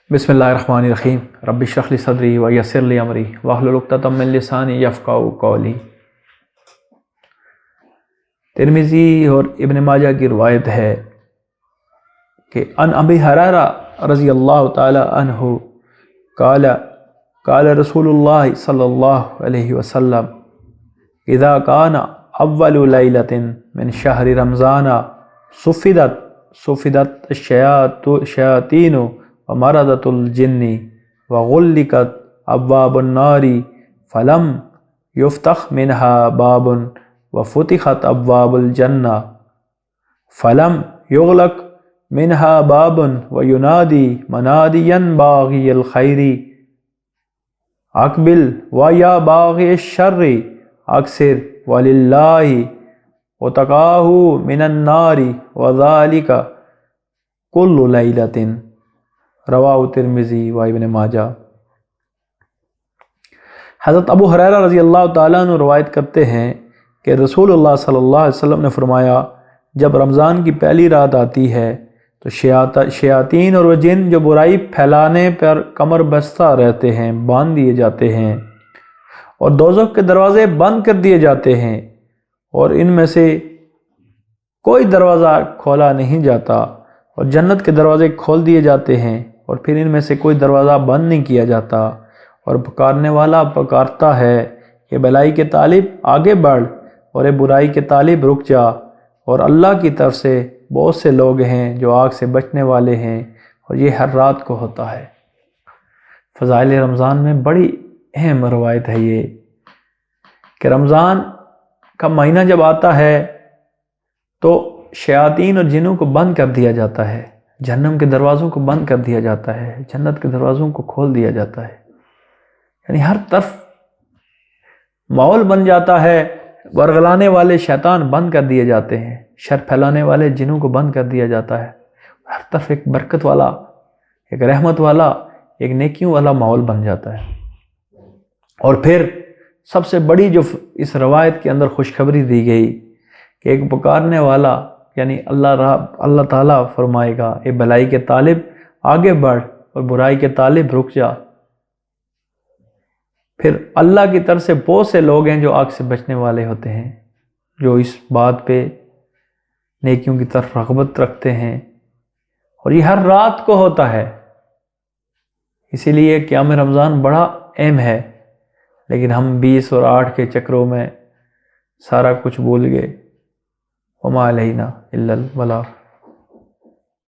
بسم اللہ الرحمن الرحیم رب اشرح لی صدری ویسر لی امری واحلل عقدۃ من لسانی یفقہوا قولی۔ ترمذی اور ابن ماجہ کی روایت ہے کہ ان ابی ہریرہ رضی اللہ تعالی عنہ قال رسول اللہ صلی اللہ علیہ وسلم اذا کان اول لیلۃ من شہر رمضان صفدت الشیاطین ومردت الجن وغلقت ابواب النار فلم یفتح منها باب وفتحت ابواب الجنہ فلم یغلق منها باب وینادی منادیا باغی الخیر اقبل ویا باغی الشر اکثر وللہ وتقاہ من النار وذالک کل لیلۃ۔ رواہ ترمذی و ابن ماجہ۔ حضرت ابو ہریرہ رضی اللہ تعالیٰ عنہ روایت کرتے ہیں کہ رسول اللہ صلی اللہ علیہ وسلم نے فرمایا، جب رمضان کی پہلی رات آتی ہے تو شیاطین اور وہ جن جو برائی پھیلانے پر کمر بستہ رہتے ہیں باندھ دیے جاتے ہیں، اور دوزخ کے دروازے بند کر دیے جاتے ہیں، اور ان میں سے کوئی دروازہ کھولا نہیں جاتا، اور جنت کے دروازے کھول دیے جاتے ہیں، اور پھر ان میں سے کوئی دروازہ بند نہیں کیا جاتا، اور پکارنے والا پکارتا ہے کہ بھلائی کے طالب آگے بڑھ اور اے برائی کے طالب رک جا، اور اللہ کی طرف سے بہت سے لوگ ہیں جو آگ سے بچنے والے ہیں، اور یہ ہر رات کو ہوتا ہے۔ فضائل رمضان میں بڑی اہم روایت ہے یہ کہ رمضان کا مہینہ جب آتا ہے تو شیاطین اور جنوں کو بند کر دیا جاتا ہے، جہنم کے دروازوں کو بند کر دیا جاتا ہے، جنت کے دروازوں کو کھول دیا جاتا ہے، یعنی ہر طرف ماحول بن جاتا ہے، ورگلانے والے شیطان بند کر دیے جاتے ہیں، شر پھیلانے والے جنوں کو بند کر دیا جاتا ہے، ہر طرف ایک برکت والا، ایک رحمت والا، ایک نیکیوں والا ماحول بن جاتا ہے۔ اور پھر سب سے بڑی جو اس روایت کے اندر خوشخبری دی گئی کہ ایک پکارنے والا یعنی اللہ تعالیٰ فرمائے گا، اے بھلائی کے طالب آگے بڑھ اور برائی کے طالب رک جا۔ پھر اللہ کی طرف سے بہت سے لوگ ہیں جو آگ سے بچنے والے ہوتے ہیں، جو اس بات پہ نیکیوں کی طرف رغبت رکھتے ہیں، اور یہ ہر رات کو ہوتا ہے۔ اسی لیے قیام رمضان بڑا اہم ہے، لیکن ہم 20 اور 8 کے چکروں میں سارا کچھ بھول گئے۔ وما علینا الا البلاغ۔